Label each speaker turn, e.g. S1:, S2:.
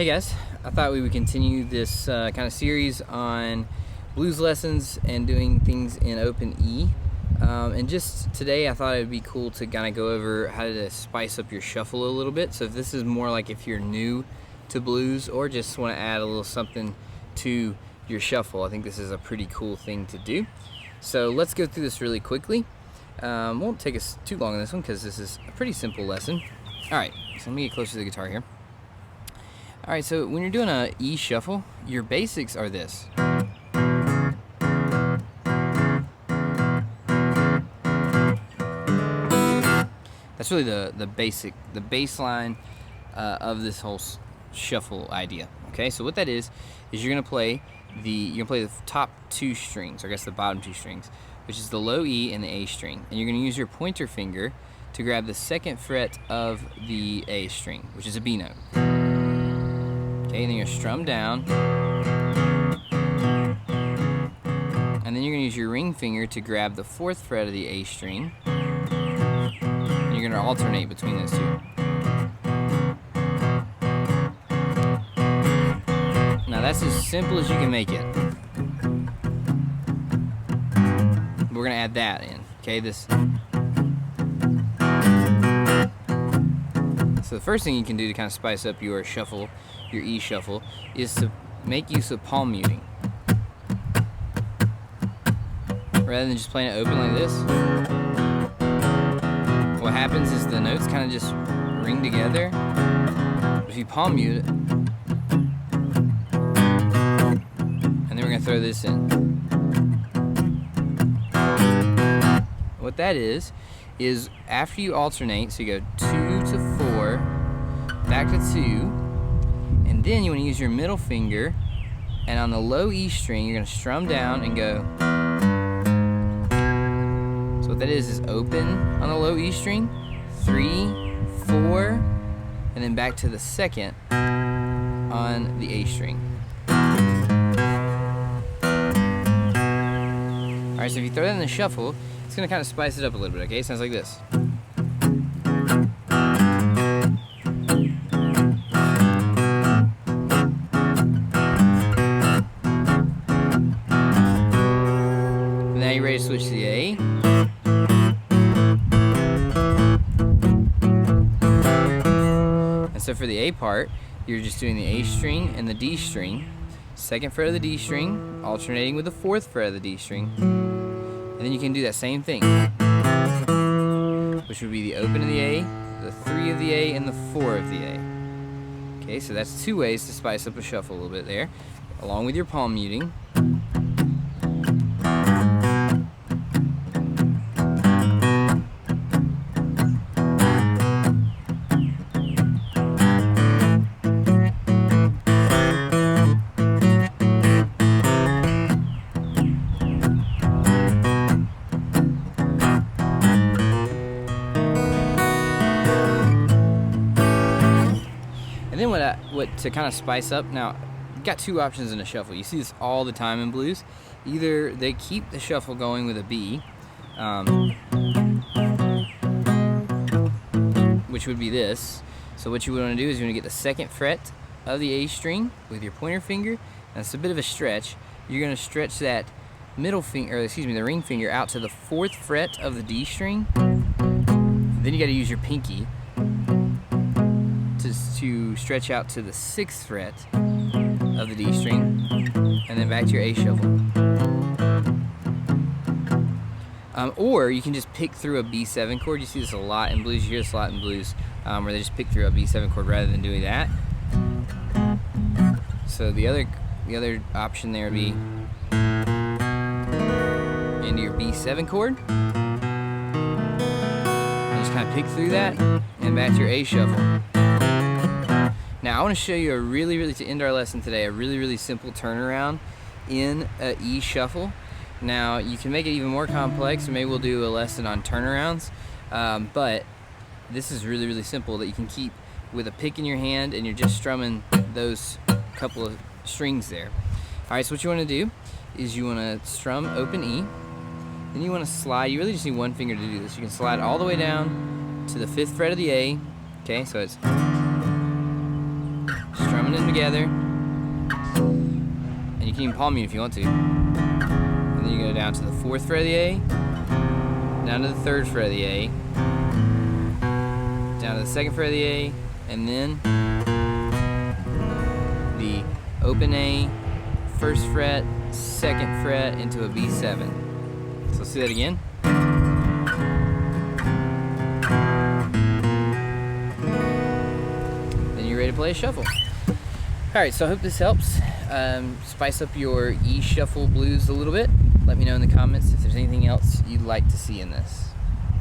S1: Hey guys, I thought we would continue this kind of series on blues lessons and doing things in open E. And just today I thought it would be cool to kind of go over how to spice up your shuffle a little bit. So if this is more like if you're new to blues or just want to add a little something to your shuffle, I think this is a pretty cool thing to do. So let's go through this really quickly. Won't take us too long on this one because this is a pretty simple lesson. Alright, so let me get closer to the guitar here. Alright, so when you're doing a E shuffle, your basics are this. That's really the baseline of this whole shuffle idea. Okay, so what that is you're gonna play the top two strings, or I guess the bottom two strings, which is the low E and the A string, and you're gonna use your pointer finger to grab the second fret of the A string, which is a B note. Okay, and then you're gonna strum down, and then you're gonna use your ring finger to grab the fourth fret of the A string, and you're gonna alternate between those two. Now that's as simple as you can make it. We're gonna add that in, okay? So the first thing you can do to kind of spice up your shuffle, your E shuffle, is to make use of palm muting. Rather than just playing it open like this, what happens is the notes kind of just ring together. But if you palm mute it, and then we're gonna throw this in. What that is after you alternate, so you go 2 to 4, back to 2, and then you want to use your middle finger, and on the low E string you're going to strum down and go. So what that is open on the low E string, 3, 4, and then back to the second on the A string. Alright, so if you throw that in the shuffle, it's going to kind of spice it up a little bit, okay? It sounds like this. Now you're ready to switch to the A. And so for the A part, you're just doing the A string and the D string, second fret of the D string, alternating with the fourth fret of the D string. And then you can do that same thing, which would be the open of the A, the 3 of the A, and the 4 of the A. Okay, so that's two ways to spice up a shuffle a little bit there, along with your palm muting. Then what to kind of spice up, now you've got two options in a shuffle. You see this all the time in blues. Either they keep the shuffle going with a B, which would be this. So what you want to do is you want to get the second fret of the A string with your pointer finger. That's a bit of a stretch. You're going to stretch that middle finger, or excuse me, the ring finger out to the fourth fret of the D string. Then you got to use your pinky to stretch out to the 6th fret of the D string, and then back to your A shuffle. Or you can just pick through a B7 chord. You see this a lot in blues. You hear this a lot in blues, where they just pick through a B7 chord rather than doing that. So the other option there would be into your B7 chord, and just kind of pick through that and back to your A shuffle. Now I want to show you to end our lesson today, a really simple turnaround in a E shuffle. Now you can make it even more complex, or maybe we'll do a lesson on turnarounds, but this is really simple that you can keep with a pick in your hand, and you're just strumming those couple of strings there. Alright, so what you want to do is you want to strum open E, then you want to slide. You really just need one finger to do this. You can slide all the way down to the 5th fret of the A. Okay, so it's strumming them together. And you can even palm mute if you want to. And then you go down to the 4th fret of the A, down to the 3rd fret of the A, down to the 2nd fret of the A, and then the open A, 1st fret, 2nd fret into a B7. So let's do that again. Then you're ready to play a shuffle. Alright, so I hope this helps. Spice up your E shuffle blues a little bit. Let me know in the comments if there's anything else you'd like to see in this.